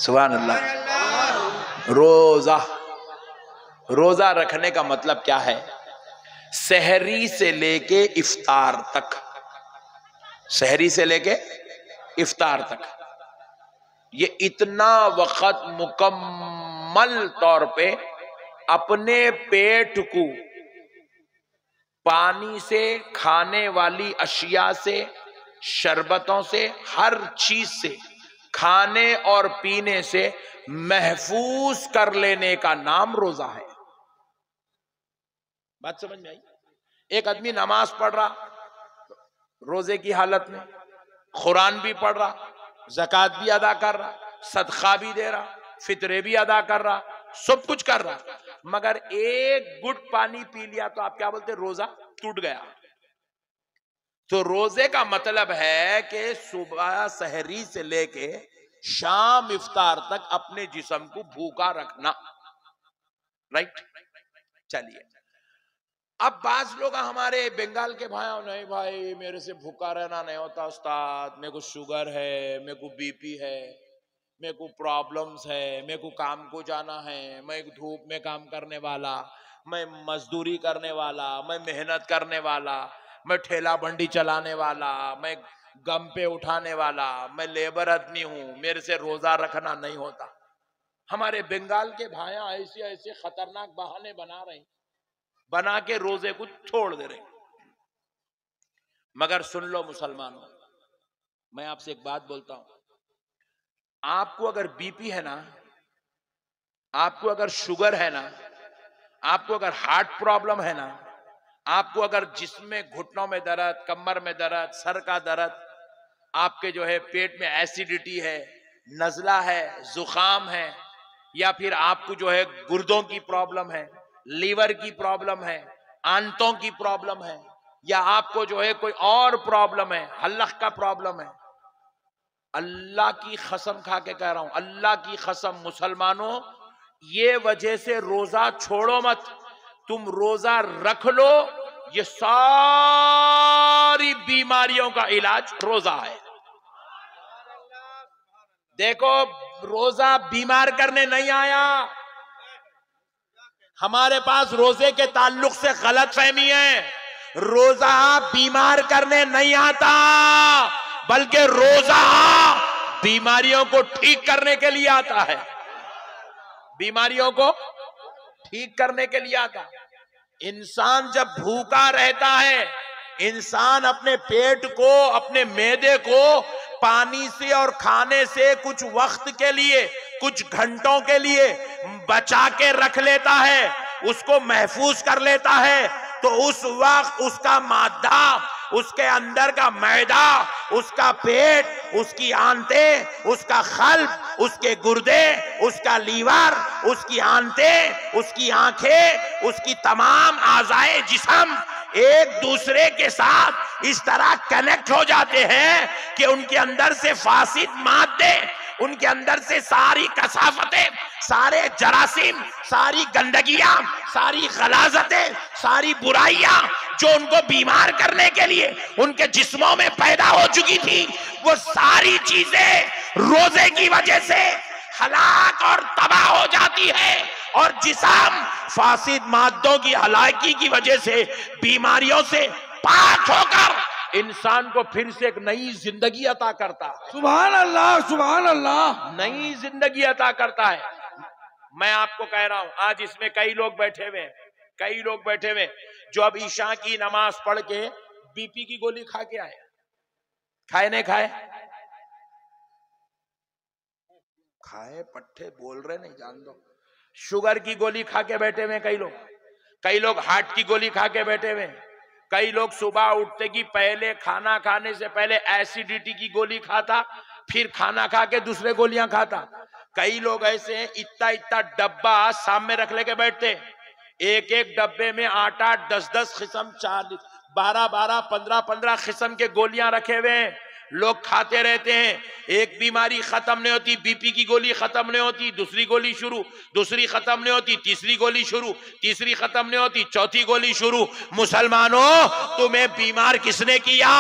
सुभान अल्लाह। रोजा, रोजा रखने का मतलब क्या है? सहरी से लेके इफ्तार तक, सहरी से लेके इफ्तार तक, ये इतना वक्त मुकम्मल तौर पे अपने पेट को पानी से, खाने वाली अशिया से, शरबतों से, हर चीज से, खाने और पीने से महफूज कर लेने का नाम रोजा है। बात समझ में आई? एक आदमी नमाज पढ़ रहा रोजे की हालत में, कुरान भी पढ़ रहा, ज़कात भी अदा कर रहा, सदका भी दे रहा, फितरे भी अदा कर रहा, सब कुछ कर रहा, मगर एक गुट पानी पी लिया तो आप क्या बोलते? रोजा टूट गया। तो रोजे का मतलब है कि सुबह सहरी से लेके शाम इफ्तार तक अपने जिस्म को भूखा रखना। राइट? चलिए, अब बाज लोग हमारे बंगाल के भाई, नहीं भाई मेरे से भूखा रहना नहीं होता उस्ताद, मेरे को शुगर है, मेरे को बीपी है, मेरे को प्रॉब्लम्स है, मेरे को काम को जाना है, मैं एक धूप में काम करने वाला, मैं मजदूरी करने वाला, मैं मेहनत करने वाला, मैं ठेला बंडी चलाने वाला, मैं गम पे उठाने वाला, मैं लेबर आदमी हूं, मेरे से रोजा रखना नहीं होता। हमारे बंगाल के भाइयां ऐसे ऐसे खतरनाक बहाने बना के रोजे को छोड़ दे रहे। मगर सुन लो मुसलमानों, मैं आपसे एक बात बोलता हूं, आपको अगर बीपी है ना, आपको अगर शुगर है ना, आपको अगर हार्ट प्रॉब्लम है ना, आपको अगर जिस्म में घुटनों में दर्द, कमर में दर्द, सर का दर्द, आपके जो है पेट में एसिडिटी है, नजला है, जुकाम है, या फिर आपको जो है गुर्दों की प्रॉब्लम है, लीवर की प्रॉब्लम है, आंतों की प्रॉब्लम है, या आपको जो है कोई और प्रॉब्लम है, हल्क का प्रॉब्लम है, अल्लाह की कसम खा के कह रहा हूं, अल्लाह की कसम मुसलमानों, ये वजह से रोजा छोड़ो मत, तुम रोजा रख लो। ये सारी बीमारियों का इलाज रोजा है। देखो, रोजा बीमार करने नहीं आया, हमारे पास रोजे के ताल्लुक से गलत फहमी है। रोजा बीमार करने नहीं आता, बल्कि रोजा बीमारियों को ठीक करने के लिए आता है। बीमारियों को ठीक करने के लिए आता। इंसान जब भूखा रहता है, इंसान अपने पेट को, अपने मैदे को पानी से और खाने से कुछ वक्त के लिए, कुछ घंटों के लिए बचा के रख लेता है, उसको महफूज कर लेता है, तो उस वक्त उसका मादा, उसके अंदर का मैदा, उसका पेट, उसकी आंतें, उसका खल्ब, उसके गुर्दे, उसका लीवर, उसकी आंतें, उसकी आंखें, उसकी तमाम आज़ाए जिस्म एक दूसरे के साथ इस तरह कनेक्ट हो जाते हैं कि उनके अंदर से फासिद मादे, उनके अंदर से सारी कसाफतें, सारे जरासीम, सारी गंदगियां, सारी गलाजतें, सारी बुराइयां जो उनको बीमार करने के लिए उनके जिस्मों में पैदा हो चुकी थी, वो सारी चीजें रोजे की वजह से हलाक और तबाह हो जाती है, और जिस्म फासिद मादों की हलाकी की वजह से, बीमारियों से पाक होकर इंसान को फिर से एक नई जिंदगी अता करता है। सुभान अल्लाह, सुभान अल्लाह। नई जिंदगी अता करता है। मैं आपको कह रहा हूं, आज इसमें कई लोग बैठे हुए हैं, कई लोग बैठे हुए जो अब ईशा की नमाज पढ़ के बीपी की गोली खा के आए। खाए नहीं खाए? खाए, पट्टे बोल रहे नहीं, जान दो। शुगर की गोली खा के बैठे हुए कई लोग, कई लोग हार्ट की गोली खा के बैठे हुए, कई लोग सुबह उठते की पहले, खाना खाने से पहले एसिडिटी की गोली खाता, फिर खाना खा के दूसरे गोलियां खाता। कई लोग ऐसे हैं, इतना इतना डब्बा सामने रख लेके बैठते, एक एक डब्बे में 8-8, 10-10 किस्म, 12-12, 15-15 किस्म के गोलियां रखे हुए हैं। लोग खाते रहते हैं, एक बीमारी खत्म नहीं होती, बीपी की गोली खत्म नहीं होती, दूसरी गोली शुरू, दूसरी खत्म नहीं होती, तीसरी गोली शुरू, तीसरी खत्म नहीं होती, चौथी गोली शुरू। मुसलमानों, तुम्हें बीमार किसने किया?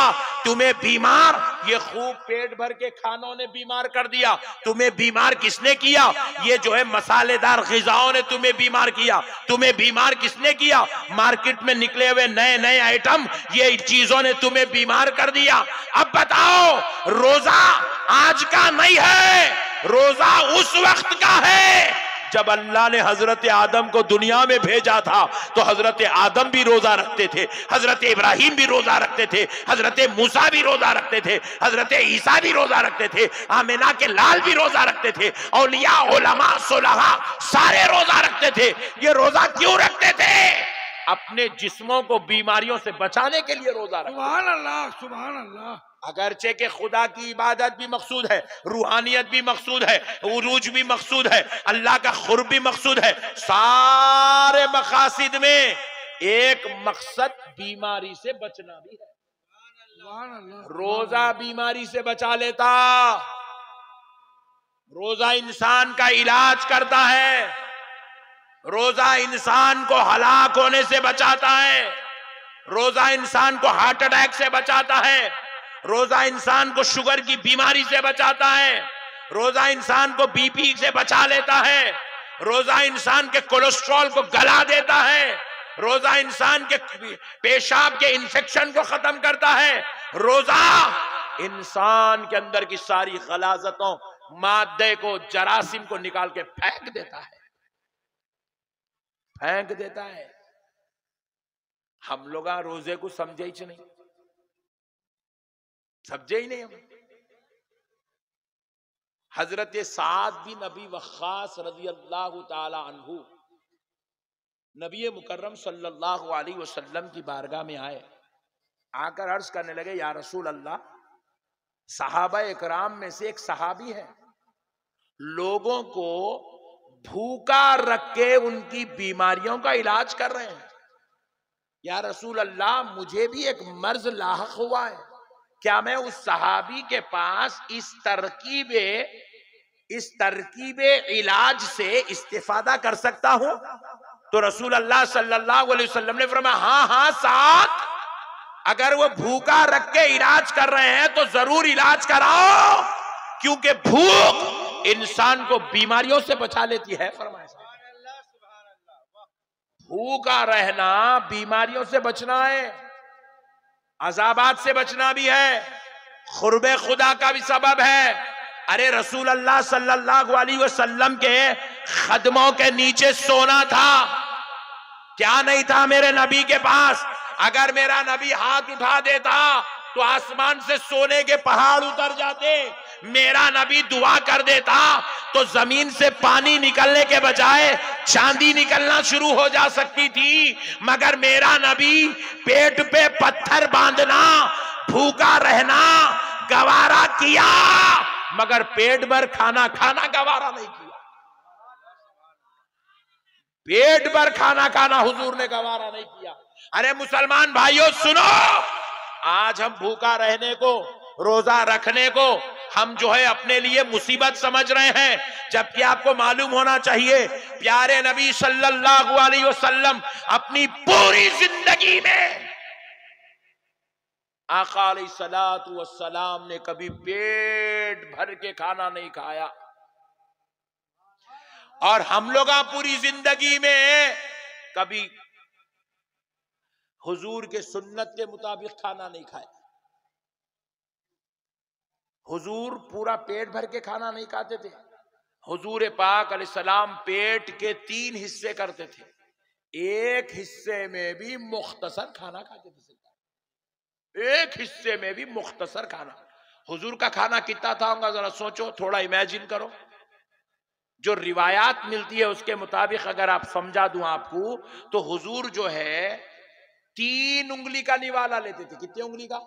तुम्हें बीमार, ये खूब पेट भर के खानों ने बीमार कर दिया। तुम्हें बीमार किसने किया? ये जो है मसालेदार ग़िज़ाओं ने तुम्हें बीमार किया। तुम्हें बीमार किसने किया? मार्केट में निकले हुए नए नए आइटम, ये चीजों ने तुम्हें बीमार कर दिया। अब बताओ, रोजा आज का नहीं है, रोजा उस वक्त का है जब अल्लाह ने हजरत आदम को दुनिया में भेजा था। तो हजरत आदम भी रोजा रखते थे, हजरत इब्राहिम भी रोजा रखते थे, हजरत मूसा भी रोजा रखते थे, हजरत ईसा भी रोजा रखते थे, आमिना के लाल भी रोजा रखते थे, औलिया उलमा सुलहा सारे रोजा रखते थे। ये रोजा क्यों रखते थे? अपने जिस्मों को बीमारियों से बचाने के लिए रोजा रखते। सुभान अल्लाह, सुभान अल्लाह। अगरचे के खुदा की इबादत भी मकसूद है, रूहानियत भी मकसूद है, उरूज भी मकसूद है, अल्लाह का खुर्ब भी मकसूद है। सारे मकासिद में एक मकसद बीमारी से बचना भी है। रोजा बीमारी से बचा लेता, रोजा इंसान का इलाज करता है, रोजा इंसान को हलाक होने से बचाता है, रोजा इंसान को हार्ट अटैक से बचाता है, रोजा इंसान को शुगर की बीमारी से बचाता है, रोजा इंसान को बीपी से बचा लेता है, रोजा इंसान के कोलेस्ट्रॉल को गला देता है, रोजा इंसान के पेशाब के इन्फेक्शन को खत्म करता है। रोजा इंसान के अंदर की सारी गलाजतों, मादे को, जरासीम को निकाल के फेंक देता है, फेंक देता है। हम लोग रोजे को समझे ही नहीं, समझे ही नहीं हम। हजरत साद बिन नबी वक्कास रज़ी अल्लाह ताला अन्हु नबी मुकर्रम सल्लल्लाहु अलैहि वसल्लम की बारगाह में आए, आकर अर्ज करने लगे, या रसूल अल्लाह, सहाबा इकराम में से एक सहाबी है, लोगों को भूखा रख के उनकी बीमारियों का इलाज कर रहे हैं। या रसूल अल्लाह, मुझे भी एक मर्ज लाहक हुआ है, क्या मैं उस सहाबी के पास इस तरकीबे इलाज से इस्तिफादा कर सकता हूं? तो रसूल अल्लाह सल्लल्लाहु अलैहि वसल्लम ने फरमाया, हाँ हाँ साथ, अगर वो भूखा रख के इलाज कर रहे हैं तो जरूर इलाज कराओ, क्योंकि भूख इंसान को बीमारियों से बचा लेती है। फरमाया, भूखा रहना बीमारियों से बचना है, अजाबात से बचना भी है, खुर्बे खुदा का भी सबब है। अरे रसूल अल्लाह सल्लल्लाहु अलैहि वसल्लम के कदमों के नीचे सोना था, क्या नहीं था मेरे नबी के पास? अगर मेरा नबी हाथ उठा देता तो आसमान से सोने के पहाड़ उतर जाते, मेरा नबी दुआ कर देता तो जमीन से पानी निकलने के बजाय चांदी निकलना शुरू हो जा सकती थी। मगर मेरा नबी पेट पे पत्थर बांधना, भूखा रहना गवारा किया, मगर पेट भर खाना खाना गवारा नहीं किया। पेट भर खाना खाना हुजूर ने गवारा नहीं किया। अरे मुसलमान भाइयों सुनो, आज हम भूखा रहने को, रोजा रखने को हम जो है अपने लिए मुसीबत समझ रहे हैं, जबकि आपको मालूम होना चाहिए प्यारे नबी सल्लल्लाहु अलैहि वसल्लम अपनी पूरी जिंदगी में आका अलैहिस्सलातु वस्सलाम ने कभी पेट भर के खाना नहीं खाया, और हम लोग पूरी जिंदगी में कभी हुजूर के सुन्नत के मुताबिक खाना नहीं खाया। हुजूर पूरा पेट भर के खाना नहीं खाते थे। हुजूर पाक अलैहिस्सलाम पेट के 3 हिस्से करते थे, एक हिस्से में भी मुख्तसर खाना खाते थे, एक हिस्से में भी मुख्तसर खाना। हुजूर का खाना कितना था होगा जरा सोचो, थोड़ा इमेजिन करो। जो रिवायात मिलती है उसके मुताबिक अगर आप समझा दूं आपको, तो हुजूर जो है 3 उंगली का निवाला लेते थे। कितनी उंगली का?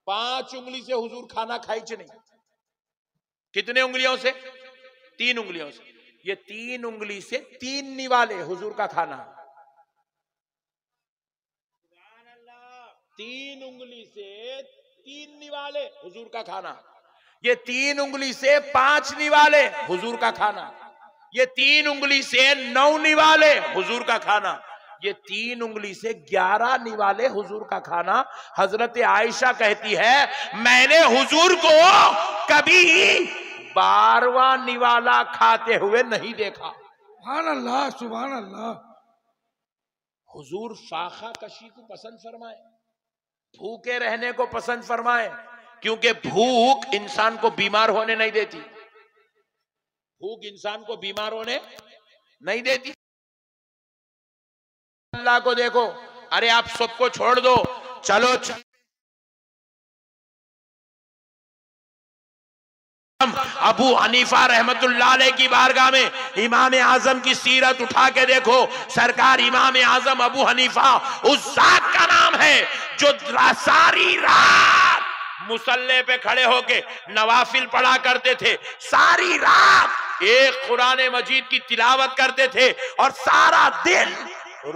5 उंगली से हुजूर खाना खाइच नहीं। कितने उंगलियों से? 3 उंगलियों से। ये 3 उंगली से 3 निवाले हुजूर का खाना। 3 उंगली से 3 निवाले हुजूर का खाना। ये 3 उंगली से 5 निवाले हुजूर का खाना। ये 3 उंगली से 9 निवाले हुजूर का खाना। ये 3 उंगली से 11 निवाले हुजूर का खाना। हजरत आयशा कहती है मैंने हुजूर को कभी 12वां निवाला खाते हुए नहीं देखा। सुभान अल्लाह, सुभान अल्लाह। हुजूर शाखा कशी को पसंद फरमाए, भूखे रहने को पसंद फरमाए, क्योंकि भूख इंसान को बीमार होने नहीं देती। भूख इंसान को बीमार होने नहीं देती। अल्लाह को देखो, अरे आप सबको छोड़ दो, चलो अबू हनीफा रहमतुल्लाह अलैह की बारगाह में इमाम आजम की सीरत उठा के देखो। सरकार इमाम आजम अबू हनीफा उस जात का नाम है जो सारी रात मुसल्ले पे खड़े होके नवाफिल पढ़ा करते थे, सारी रात एक कुरान मजीद की तिलावत करते थे और सारा दिन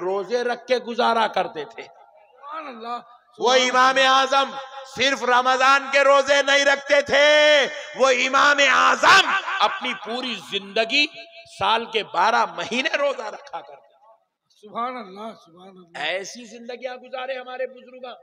रोजे रख के गुजारा करते थे। सुभान अल्लाह। वो इमाम आजम सिर्फ रमजान के रोजे नहीं रखते थे, वो इमाम आजम अपनी पूरी जिंदगी साल के 12 महीने रोजा रखा करते थे। सुभान अल्लाह, सुभान अल्लाह। ऐसी जिंदगियां गुजारे हमारे बुजुर्ग,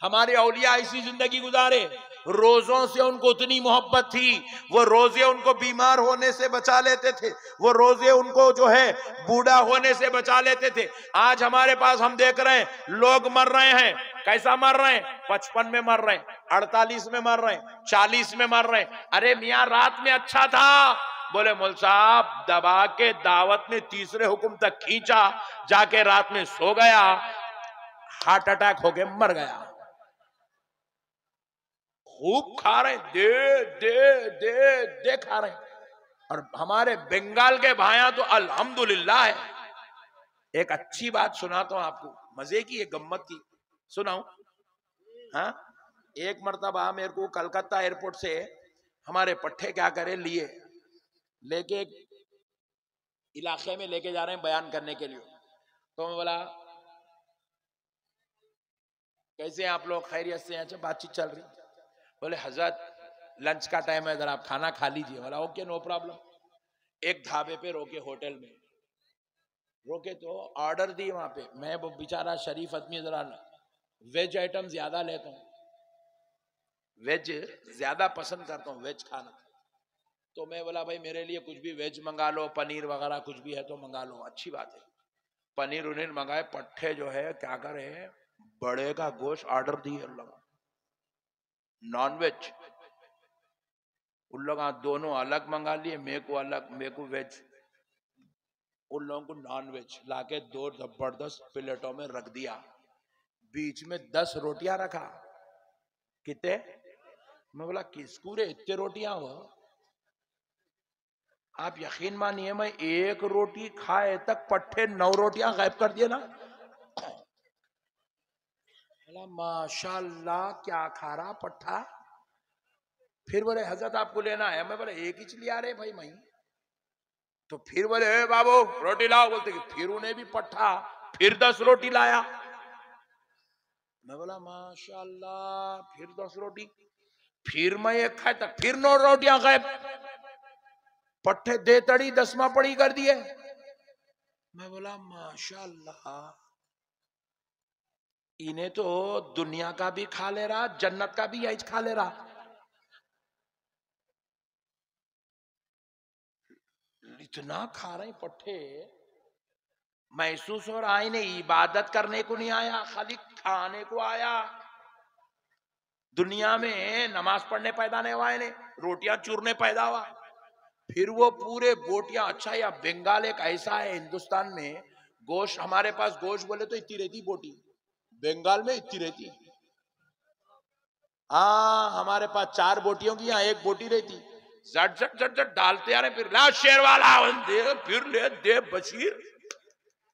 हमारे औलिया ऐसी जिंदगी गुजारे। रोजों से उनको उतनी मोहब्बत थी, वो रोजे उनको बीमार होने से बचा लेते थे, वो रोजे उनको जो है बूढ़ा होने से बचा लेते थे। आज हमारे पास हम देख रहे हैं लोग मर रहे हैं, कैसा मर रहे हैं? 55 में मर रहे हैं, 48 में मर रहे हैं, 40 में मर रहे हैं। अरे मियाँ रात में अच्छा था, बोले मौल साहब दबा के दावत ने तीसरे हुक्म तक खींचा, जाके रात में सो गया, हार्ट अटैक होके मर गया। खूब खा रहे, दे दे दे दे खा रहे। और हमारे बंगाल के भाया तो अल्हम्दुलिल्लाह है। एक अच्छी बात सुनाता हूं आपको, मजे की, एक गम्मत की सुनाऊं। हाँ, एक मर्तबा मेरे को कलकत्ता एयरपोर्ट से हमारे पट्टे क्या करे लिए लेके एक इलाके में लेके जा रहे हैं बयान करने के लिए। तो मैं बोला कैसे आप लोग, खैरियत से? अच्छा बातचीत चल रही। बोले हजरत लंच का टाइम है, जरा आप खाना खा लीजिए। बोला ओके नो प्रॉब्लम। एक ढाबे पे रोके, होटल में रोके तो ऑर्डर दी वहां पे। मैं वो बेचारा शरीफ आदमी, जरा वेज आइटम ज्यादा लेता हूँ, वेज ज्यादा पसंद करता हूँ, वेज खाना। तो मैं बोला भाई मेरे लिए कुछ भी वेज मंगा लो, पनीर वगैरह कुछ भी है तो मंगा लो। अच्छी बात है, पनीर उनीर मंगाए। पट्टे जो है क्या करे, बड़े का गोश्त ऑर्डर दिए उन लोग, नॉन वेज। उन लोग दोनों अलग मंगा लिए, मेरे को अलग, मेरे को वेज, उन लोगों को नॉन वेज। लाके 2 जबरदस्त प्लेटों में रख दिया, बीच में 10 रोटियां रखा। कितने? मैं बोला किसको रे इतने रोटियां हो? आप यकीन मानिए मैं एक रोटी खाए तक पट्टे 9 रोटियां गायब कर दिए ना। माशाल्लाह क्या खा रहा पट्टा। फिर बोले हजरत आपको लेना है? मैं बोले एक ही लिया रहे भाई मैं। तो फिर बोले ए बाबू रोटी लाओ, बोलते कि फिर उन्हें भी पट्टा, फिर 10 रोटी लाया। मैं बोला माशाल्लाह, फिर 10 रोटी। फिर मैं एक खाए तक फिर 9 रोटियां गायब, पट्टे दे तड़ी 10वां पड़ी कर दिए। मैं बोला माशाल्लाह, इन्हें तो दुनिया का भी खा ले रहा, जन्नत का भी यही खा ले रहा। इतना खा रहे पट्टे, महसूस हो रहा है नहीं इबादत करने को नहीं आया, खाली खाने को आया। दुनिया में नमाज पढ़ने पैदा नहीं हुआ है, रोटियां चूरने पैदा हुआ। फिर वो पूरे बोटियां। अच्छा या बंगाल एक ऐसा है हिंदुस्तान में, गोश्त हमारे पास गोश्त बोले तो इतनी रहती बोटी, बंगाल में इतनी रहती। हाँ हमारे पास 4 बोटियों की यहाँ 1 बोटी रहती। झट झट झट झट डालते आ रहे, फिर ला शेर वाला दे, फिर ले दे बशीर,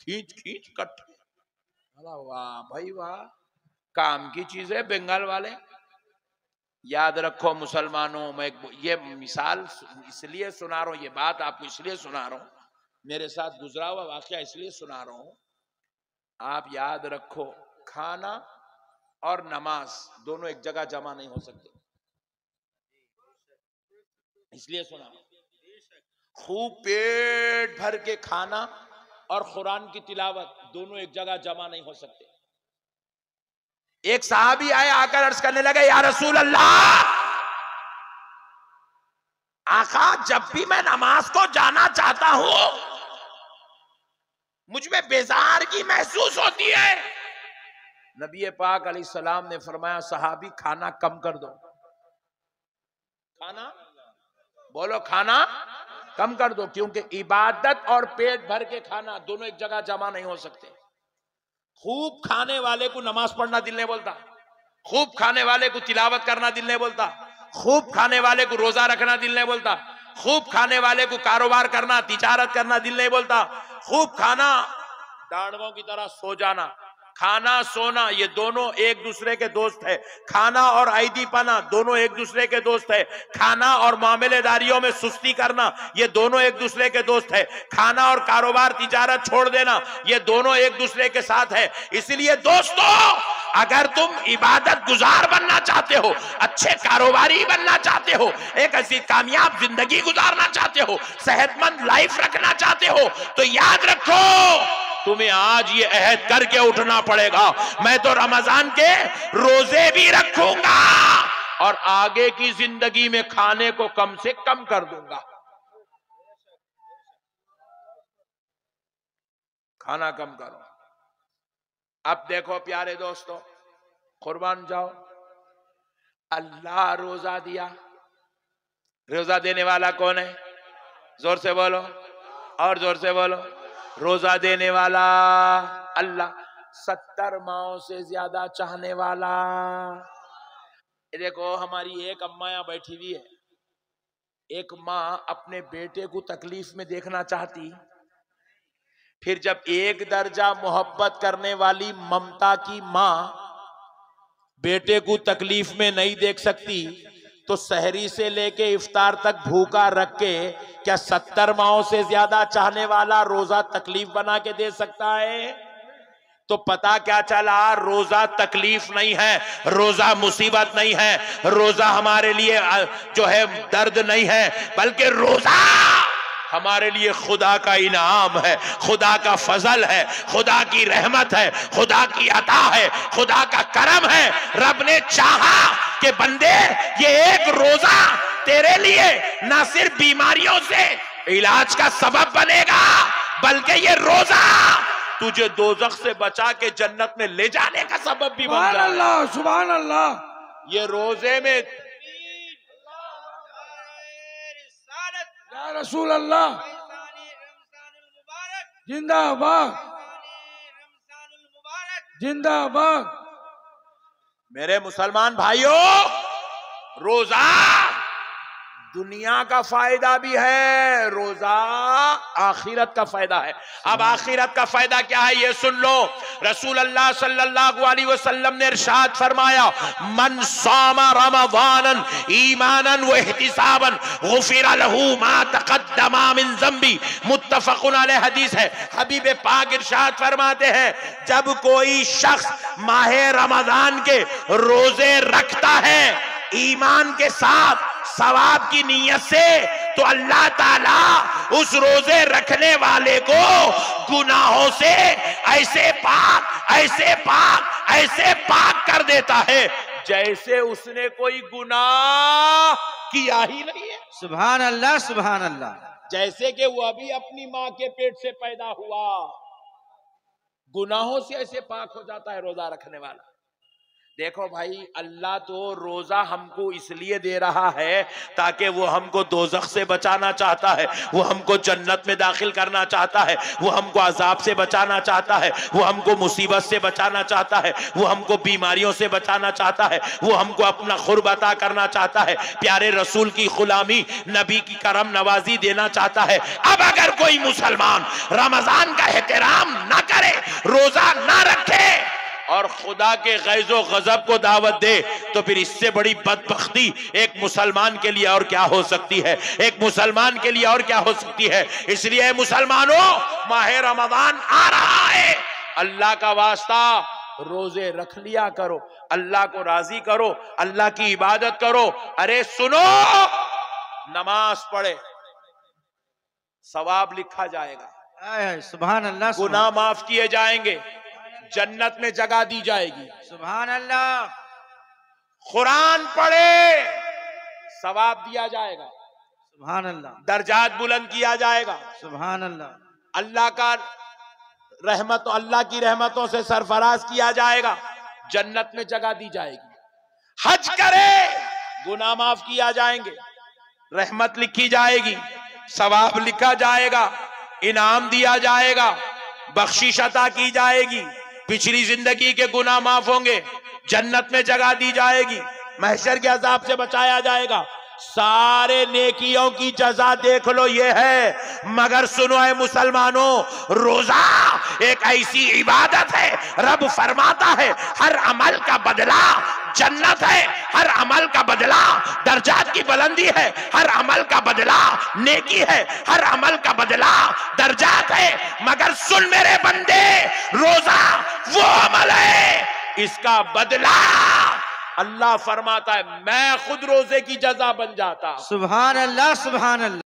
खींच खींच कट। वाह भाई वाह, काम की चीज है बंगाल वाले। याद रखो मुसलमानों, मैं ये मिसाल इसलिए सुना रहा हूं, ये बात आपको इसलिए सुना रहा हूं, मेरे साथ गुजरा हुआ वाकया इसलिए सुना रहा हूं। आप याद रखो खाना और नमाज दोनों एक जगह जमा नहीं हो सकते, इसलिए सुना। खूब पेट भर के खाना और कुरान की तिलावत दोनों एक जगह जमा नहीं हो सकते। एक सहाबी आए, आकर अर्ज करने लगे, या रसूल अल्लाह, आका जब भी मैं नमाज को जाना चाहता हूं मुझ में बेजार की महसूस होती है। नबी पाक अलैहिस्सलाम ने फरमाया, सहाबी खाना कम कर दो। खाना बोलो, खाना कम कर दो, क्योंकि इबादत और पेट भर के खाना दोनों एक जगह जमा नहीं हो सकते। खूब खाने वाले को नमाज पढ़ना दिल नहीं बोलता, खूब खाने वाले को तिलावत करना दिल नहीं बोलता, खूब खाने वाले को रोजा रखना दिल नहीं बोलता, खूब खाने वाले को कारोबार करना, तिजारत करना दिल नहीं बोलता। खूब खाना, डांडवों की तरह सो जाना, खाना सोना ये दोनों एक दूसरे के दोस्त है। खाना और ऐदीपना दोनों एक दूसरे के दोस्त है। खाना और मामलेदारियों में सुस्ती करना ये दोनों एक दूसरे के दोस्त है। खाना और कारोबार तिजारत छोड़ देना ये दोनों एक दूसरे के साथ है। इसलिए दोस्तों, अगर तुम इबादत गुजार बनना चाहते हो, अच्छे कारोबारी बनना चाहते हो, एक ऐसी कामयाब जिंदगी गुजारना चाहते हो, सेहतमंद लाइफ रखना चाहते हो, तो याद रखो तुम्हें आज ये अहद करके उठना पड़ेगा, मैं तो रमजान के रोजे भी रखूंगा और आगे की जिंदगी में खाने को कम से कम कर दूंगा। खाना कम करो। अब देखो प्यारे दोस्तों, कुर्बान जाओ, अल्लाह रोजा दिया। रोजा देने वाला कौन है? जोर से बोलो, और जोर से बोलो। रोजा देने वाला अल्लाह, 70 माओं से ज्यादा चाहने वाला। देखो हमारी एक अम्मा यहाँ बैठी हुई है। एक माँ अपने बेटे को तकलीफ में देखना चाहती, फिर जब एक दर्जा मोहब्बत करने वाली ममता की माँ बेटे को तकलीफ में नहीं देख सकती, तो सहरी से लेके इफ्तार तक भूखा रख के क्या 70 माओं से ज्यादा चाहने वाला रोजा तकलीफ बना के दे सकता है? तो पता क्या चला, रोजा तकलीफ नहीं है, रोजा मुसीबत नहीं है, रोजा हमारे लिए जो है दर्द नहीं है, बल्कि रोजा हमारे लिए खुदा का इनाम है, खुदा का फजल है, खुदा की रहमत है, खुदा की अता है, खुदा का करम है। रब ने चाहा कि बंदे ये एक रोजा तेरे लिए ना सिर्फ बीमारियों से इलाज का सबब बनेगा, बल्कि ये रोजा तुझे दोजख से बचा के जन्नत में ले जाने का सबब भी बन जाएगा। सुभान अल्लाह, सुभान अल्लाह। ये रोजे में या रसूल अल्लाह जिंदाबाद, जिंदाबाद। मेरे मुसलमान भाइयों, रोजा दुनिया का फायदा भी है, रोजा आखिरत का फायदा है। अब आखिरत का फायदा क्या है ये सुन लो। रसूल अल्लाह सल्लल्लाहु अलैहि वसल्लम ने इरशाद फरमाया, मन सामा रमज़ानन ईमानन व इहतिसाबन गुफिर लहू मा तक़द्दमा मिन ज़ंबी, मुत्तफ़क़ुन अलैह हदीस है। हबीब पाक इरशाद फरमाते हैं, जब कोई शख्स माह रमज़ान के रोजे रखता है ईमान के साथ, सवाब की नीयत से, तो अल्लाह ताला उस रोजे रखने वाले को गुनाहों से ऐसे पाक ऐसे पाक ऐसे पाक कर देता है जैसे उसने कोई गुनाह किया ही नहीं है। सुभान अल्लाह, सुभान अल्लाह। जैसे कि वो अभी अपनी माँ के पेट से पैदा हुआ, गुनाहों से ऐसे पाक हो जाता है रोजा रखने वाला। देखो भाई, अल्लाह तो रोजा हमको इसलिए दे रहा है ताकि वो हमको दोजख से बचाना चाहता है, वो हमको जन्नत में दाखिल करना चाहता है, वो हमको अजाब से बचाना चाहता है, वो हमको मुसीबत से बचाना चाहता है, वो हमको बीमारियों से बचाना चाहता है, वो हमको अपना खुर्ब अता करना चाहता है, प्यारे रसूल की गुलामी, नबी की करम नवाजी देना चाहता है। अब अगर कोई मुसलमान रमजान का एहतराम ना करे, रोजा ना रखे और खुदा के गैज़ो गजब को दावत दे, तो फिर इससे बड़ी बदबख्ती एक मुसलमान के लिए और क्या हो सकती है? एक मुसलमान के लिए और क्या हो सकती है? इसलिए मुसलमानों, माह रमजान आ रहा है, अल्लाह का वास्ता रोजे रख लिया करो, अल्लाह को राजी करो, अल्लाह की इबादत करो। अरे सुनो, नमाज पढ़े सवाब लिखा जाएगा, सुभान अल्लाह। गुनाह माफ किए जाएंगे, जन्नत में जगह दी जाएगी। सुभान अल्लाह। कुरान पढ़े, सवाब दिया जाएगा। सुभान अल्लाह। दर्जात बुलंद किया जाएगा। सुभान अल्लाह। अल्लाह का रहमत, अल्लाह की रहमतों से सरफराज किया जाएगा, जन्नत में जगह दी जाएगी। हज करे, गुनाह माफ किया जाएंगे, रहमत लिखी जाएगी, सवाब लिखा जाएगा, इनाम दिया जाएगा, बख्शिश अता की जाएगी, पिछली जिंदगी के गुनाह माफ होंगे, जन्नत में जगह दी जाएगी, महशर के अजाब से बचाया जाएगा। सारे नेकियों की जजा देख लो ये है। मगर सुनो है मुसलमानों, रोजा एक ऐसी इबादत है, रब फरमाता है हर अमल का बदला जन्नत है, हर अमल का बदला दर्जात की बुलंदी है, हर अमल का बदला नेकी है, हर अमल का बदला दर्जात है। मगर सुन मेरे बंदे, रोजा वो अमल है, इसका बदला अल्लाह फरमाता है मैं खुद रोजे की जजा बन जाता। सुभान अल्लाह। सुभान अल्लाह।